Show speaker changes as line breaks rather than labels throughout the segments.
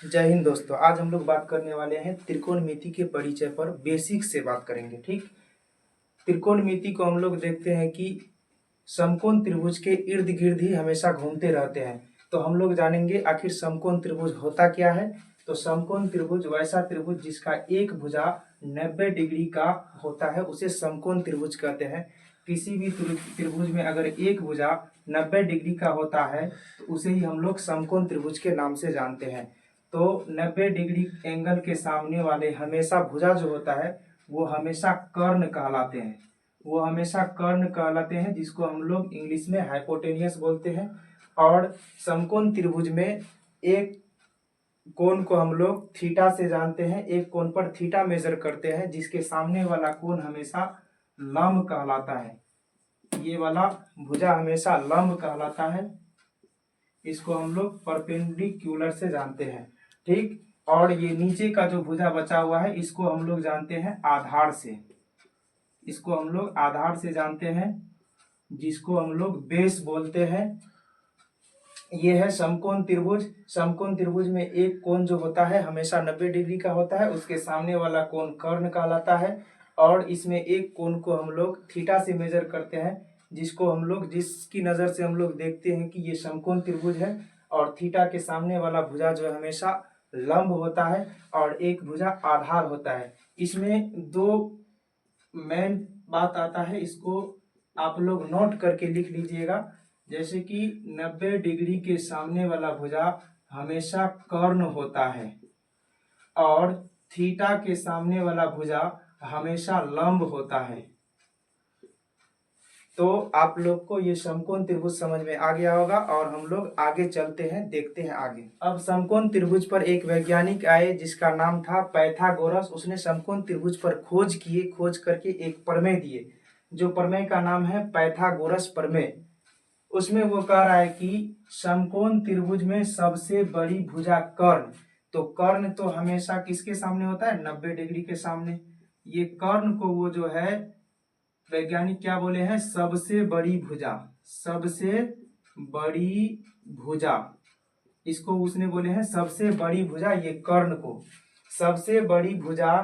जय हिंद दोस्तों। आज हम लोग बात करने वाले हैं त्रिकोणमिति के परिचय पर। बेसिक से बात करेंगे। ठीक, त्रिकोणमिति को हम लोग देखते हैं कि समकोण त्रिभुज के इर्द गिर्द ही हमेशा घूमते रहते हैं। तो हम लोग जानेंगे आखिर समकोण त्रिभुज होता क्या है। तो समकोण त्रिभुज वैसा त्रिभुज जिसका एक भुजा 90 डिग्री का होता है उसे समकोण त्रिभुज कहते हैं। किसी भी त्रिभुज में अगर एक भुजा 90 डिग्री का होता है तो उसे ही हम लोग समकोण त्रिभुज के नाम से जानते हैं। तो 90 डिग्री एंगल के सामने वाले हमेशा भुजा जो होता है वो हमेशा कर्ण कहलाते हैं। वो हमेशा कर्ण कहलाते हैं, जिसको हम लोग इंग्लिश में हाइपोटेनियस बोलते हैं। और समकोण त्रिभुज में एक कोण को हम लोग थीटा से जानते हैं। एक कोण पर थीटा मेजर करते हैं, जिसके सामने वाला कोण हमेशा लंब कहलाता है। ये वाला भुजा हमेशा लंब कहलाता है। इसको हम लोग परपेंडिकुलर से जानते हैं। ठीक, और ये नीचे का जो भुजा बचा हुआ है इसको हम लोग जानते हैं आधार से। इसको हम लोग आधार से जानते हैं, जिसको हम लोग बेस बोलते हैं। ये है समकोण त्रिभुज। समकोण त्रिभुज में एक कोण जो होता है हमेशा 90 डिग्री का होता है, उसके सामने वाला कोण कर्ण कहलाता है। और इसमें एक कोण को हम लोग थीटा से मेजर करते हैं, जिसको हम लोग जिसकी नज़र से हम लोग देखते हैं कि ये समकोण त्रिभुज है। और थीटा के सामने वाला भुजा जो है हमेशा लंब होता है और एक भुजा आधार होता है। इसमें दो मेन बात आता है, इसको आप लोग नोट करके लिख लीजिएगा। जैसे कि 90 डिग्री के सामने वाला भुजा हमेशा कर्ण होता है और थीटा के सामने वाला भुजा हमेशा लंब होता है। तो आप लोग को ये समकोण त्रिभुज समझ में आ गया होगा और हम लोग आगे चलते हैं, देखते हैं आगे। अब समकोण त्रिभुज पर एक वैज्ञानिक आए जिसका नाम था पाइथागोरस। उसने समकोण त्रिभुज पर खोज किए, खोज करके एक प्रमेय दिए, जो प्रमेय का नाम है पाइथागोरस प्रमेय। उसमें वो कह रहा है कि समकोण त्रिभुज में सबसे बड़ी भुजा कर्ण। तो कर्ण तो हमेशा किसके सामने होता है? 90 डिग्री के सामने। ये कर्ण को वो जो है वैज्ञानिक क्या बोले हैं? सबसे बड़ी भुजा। सबसे बड़ी भुजा, इसको उसने बोले हैं सबसे बड़ी भुजा। ये कर्ण को सबसे बड़ी भुजा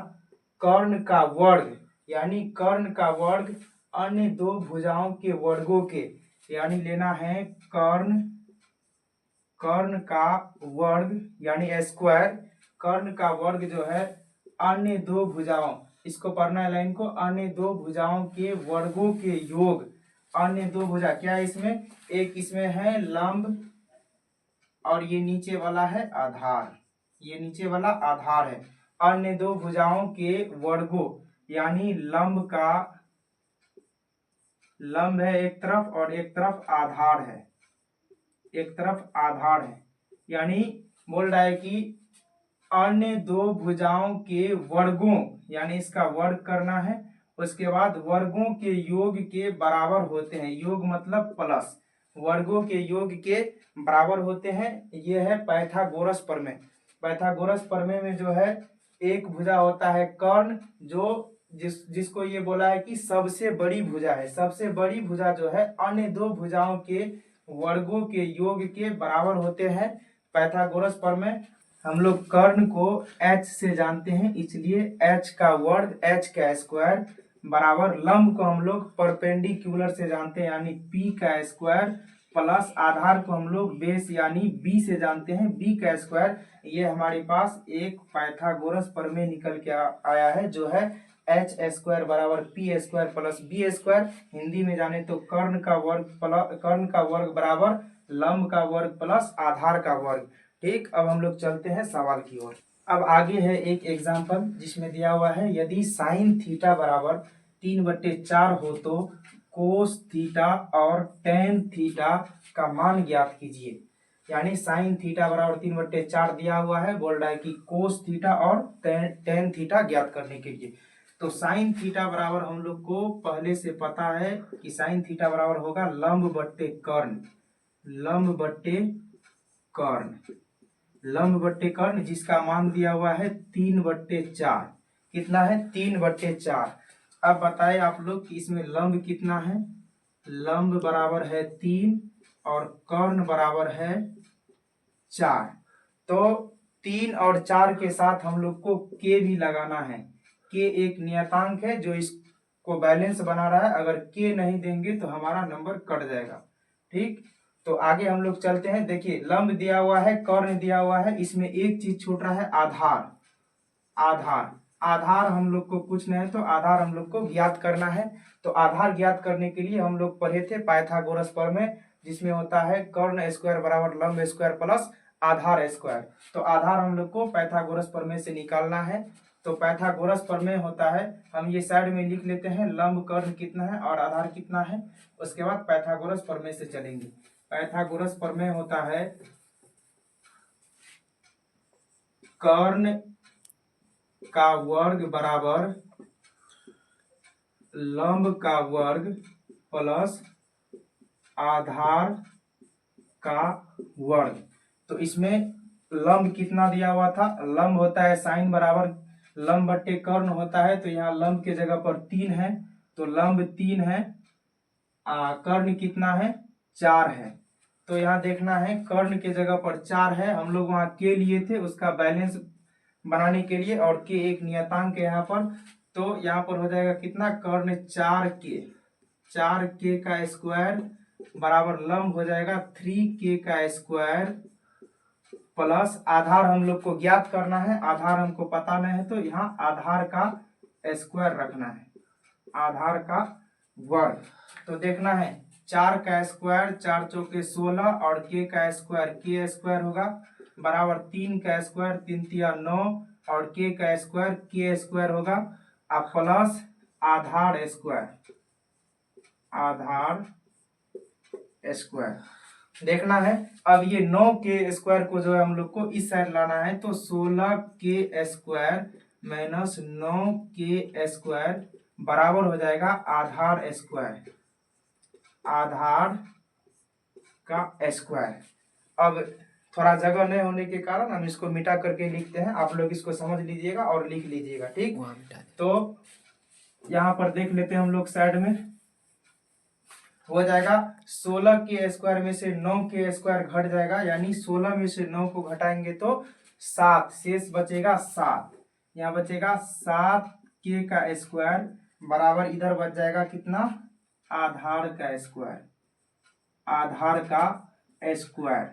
कर्ण का वर्ग, यानी कर्ण का वर्ग अन्य दो भुजाओं के वर्गों के, यानी लेना है कर्ण का वर्ग यानी स्क्वायर। कर्ण का वर्ग जो है अन्य दो भुजाओं, इसको पढ़ना है लाइन को, अन्य दो भुजाओं के वर्गों के योग। अन्य दो भुजा क्या है इसमें? एक इसमें है लंब और ये नीचे वाला है आधार। ये नीचे वाला आधार है। अन्य दो भुजाओं के वर्गों, यानी लंब है एक तरफ और एक तरफ आधार है। एक तरफ आधार है, यानी बोल रहा है कि अन्य दो भुजाओं के वर्गों, यानी इसका वर्ग करना है। उसके बाद वर्गों के योग के बराबर होते हैं। योग मतलब प्लस, वर्गों के योग के बराबर होते हैं। ये है पाइथागोरस प्रमेय। पाइथागोरस प्रमेय में जो है एक भुजा होता है कर्ण, जो जिसको ये बोला है कि सबसे बड़ी भुजा है। सबसे बड़ी भुजा जो है अन्य दो भुजाओं के वर्गों के योग के बराबर होते हैं। पाइथागोरस प्रमेय। हम लोग कर्ण को h से जानते हैं, इसलिए h का वर्ग h का स्क्वायर बराबर लंब को हम लोग परपेंडिकुलर से जानते हैं, यानी p का स्क्वायर प्लस आधार को हम लोग बेस यानी b से जानते हैं, b का स्क्वायर। ये हमारे पास एक पाइथागोरस प्रमेय निकल के आया है, जो है h स्क्वायर बराबर p square plus b square. Hindi में जाने तो कर्ण का वर्ग बराबर लंब का वर्ग प्लस आधार का वर्ग। ठीक, अब हम लोग चलते हैं सवाल की ओर। अब आगे है एक एग्जाम्पल जिसमें दिया हुआ है, यदि साइन थीटा बराबर 3/4 हो तो कोस थीटा और टेन थीटा का मान ज्ञात कीजिए। यानी साइन थीटा बराबर 3/4 दिया हुआ है, बोल रहा है कि कोस थीटा और टेन थीटा ज्ञात करने के लिए। तो साइन थीटा बराबर हम लोग को पहले से पता है कि साइन थीटा बराबर होगा लंब बट्टे कर्ण। लंब बट्टे कर्ण, लंब बट्टे कर्ण, जिसका मान दिया हुआ है 3/4। कितना है? 3/4। अब बताए आप लोग कि इसमें लंब कितना है? लंब बराबर है 3 और कर्ण बराबर है 4। तो 3 और 4 के साथ हम लोग को के भी लगाना है। के एक नियतांक है जो इसको बैलेंस बना रहा है, अगर के नहीं देंगे तो हमारा नंबर कट जाएगा। ठीक, तो आगे हम लोग चलते हैं। देखिए लंब दिया हुआ है, कर्ण दिया हुआ है, इसमें एक चीज छूट रहा है, आधार। आधार आधार हम लोग को कुछ नहीं है, तो आधार हम लोग को ज्ञात करना है। तो आधार ज्ञात करने के लिए हम लोग पढ़े थे पाइथागोरस प्रमेय, जिसमें होता है कर्ण स्क्वायर बराबर लंब स्क्वायर प्लस आधार स्क्वायर। तो आधार हम लोग को पाइथागोरस प्रमेय से निकालना है। तो पाइथागोरस प्रमेय होता है, हम ये साइड में लिख लेते हैं, लंब कर्ण कितना है और आधार कितना है। उसके बाद पाइथागोरस प्रमेय से चलेंगे। पाइथागोरस प्रमेय होता है कर्ण का वर्ग बराबर लंब का वर्ग प्लस आधार का वर्ग। तो इसमें लंब कितना दिया हुआ था, लंब होता है साइन बराबर लंब बट्टे कर्ण होता है, तो यहाँ लंब के जगह पर 3 है, तो लंब 3 है, कर्ण कितना है 4 है। तो यहाँ देखना है कर्ण के जगह पर 4 है, हम लोग वहां के लिए थे उसका बैलेंस बनाने के लिए, और के एक नियतांक है यहाँ पर। तो यहाँ पर हो जाएगा कितना, कर्ण 4 के का स्क्वायर बराबर लंब हो जाएगा 3 का स्क्वायर प्लस आधार हम लोग को ज्ञात करना है, आधार हमको पता नहीं है, तो यहाँ आधार का स्क्वायर रखना है, आधार का वर्ग। तो देखना है 4 का स्क्वायर 4 चौके 16 और के का स्क्वायर के स्क्वायर होगा बराबर 3 का स्क्वायर 3 तिया 9 और के का स्क्वायर के स्क्वायर होगा, अब प्लस आधार स्क्वायर, आधार स्क्वायर। देखना है अब ये 9 के स्क्वायर को जो है हम लोग को इस साइड लाना है, तो 16 के स्क्वायर माइनस 9 के स्क्वायर बराबर हो जाएगा आधार स्क्वायर, आधार का स्क्वायर। अब थोड़ा जगह नहीं होने के कारण हम इसको मिटा करके लिखते हैं, आप लोग इसको समझ लीजिएगा और लिख लीजिएगा। ठीक, तो यहाँ पर देख लेते हैं हम लोग साइड में, हो जाएगा 16 के स्क्वायर में से 9 के स्क्वायर घट जाएगा, यानी 16 में से 9 को घटाएंगे तो 7, शेष बचेगा 7, यहाँ बचेगा 7 के का स्क्वायर बराबर इधर बच जाएगा कितना, आधार का स्क्वायर, आधार का स्क्वायर।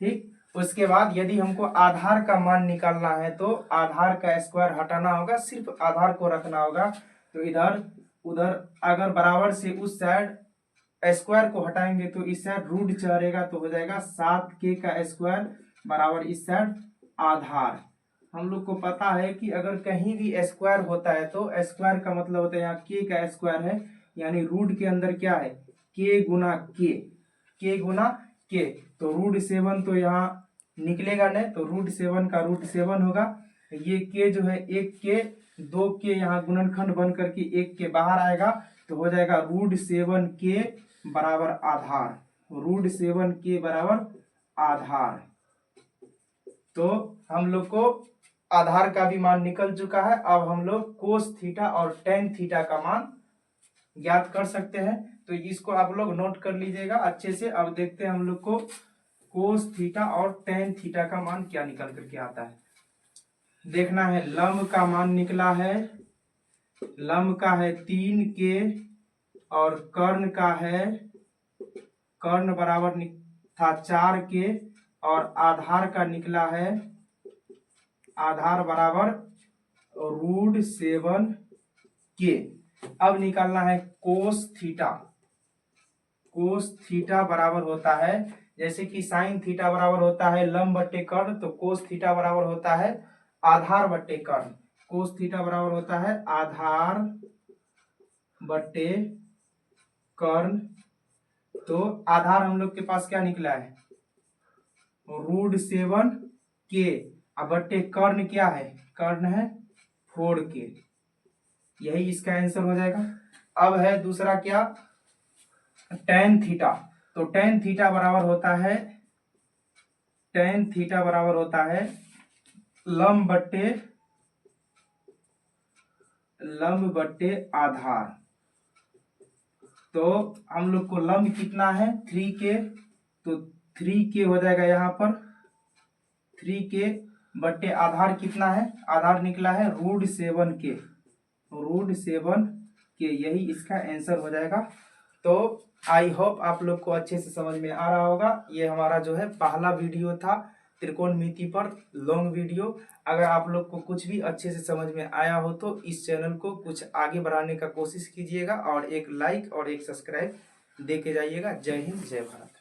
ठीक, उसके बाद यदि हमको आधार का मान निकालना है तो आधार का स्क्वायर हटाना होगा, सिर्फ आधार को रखना होगा। तो इधर उधर अगर बराबर से उस साइड स्क्वायर को हटाएंगे तो इस साइड रूट चढ़ेगा, तो हो जाएगा 7 के का स्क्वायर बराबर इस साइड आधार। हम लोग को पता है कि अगर कहीं भी स्क्वायर होता है तो स्क्वायर का मतलब होता है यहाँ के का स्क्वायर है, यानी रूट के अंदर क्या है, के गुना के गुना के, तो रूट 7 तो यहाँ निकलेगा नहीं, तो रूट 7 का रूट 7 होगा। ये के जो है एक के 2 के यहाँ गुणनखंड बन करके एक के बाहर आएगा, तो हो जाएगा रूट 7 के बराबर आधार, रूट 7 के बराबर आधार। तो हम लोग को आधार का भी मान निकल चुका है। अब हम लोग कोस थीटा और टेन थीटा का मान ज्ञात कर सकते हैं, तो इसको आप लोग नोट कर लीजिएगा अच्छे से। अब देखते हैं हम लोग को कोस थीटा और टेन थीटा का मान क्या निकल करके आता है। देखना है लंब का मान निकला है, लंब का है 3 के और कर्ण का है, कर्ण बराबर था 4 के और आधार का निकला है, आधार बराबर रूट 7 के। अब निकालना है कोस थीटा, कोस थीटा बराबर होता है, जैसे कि साइन थीटा बराबर होता है लंब बट्टे कर्ण, तो कोस थीटा बराबर होता है आधार बट्टे कर्ण। कोस थीटा बराबर होता है आधार बट्टे कर्ण। तो आधार हम लोग के पास क्या निकला है, रूट 7 के, अब बट्टे कर्ण क्या है, कर्ण है 4 के, यही इसका आंसर हो जाएगा। अब है दूसरा क्या, टेन थीटा। तो टेन थीटा बराबर होता है, टेन थीटा बराबर होता है लंब बट्टे आधार। तो हम लोग को लंब कितना है 3 के, तो 3 के हो जाएगा यहाँ पर 3 के बट्टे आधार कितना है, आधार निकला है √7k, √7k, यही इसका आंसर हो जाएगा। तो आई होप आप लोग को अच्छे से समझ में आ रहा होगा। ये हमारा जो है पहला वीडियो था त्रिकोणमिति पर, लॉन्ग वीडियो। अगर आप लोग को कुछ भी अच्छे से समझ में आया हो तो इस चैनल को कुछ आगे बढ़ाने का कोशिश कीजिएगा और एक लाइक और एक सब्सक्राइब दे के जाइएगा। जय हिंद, जय भारत।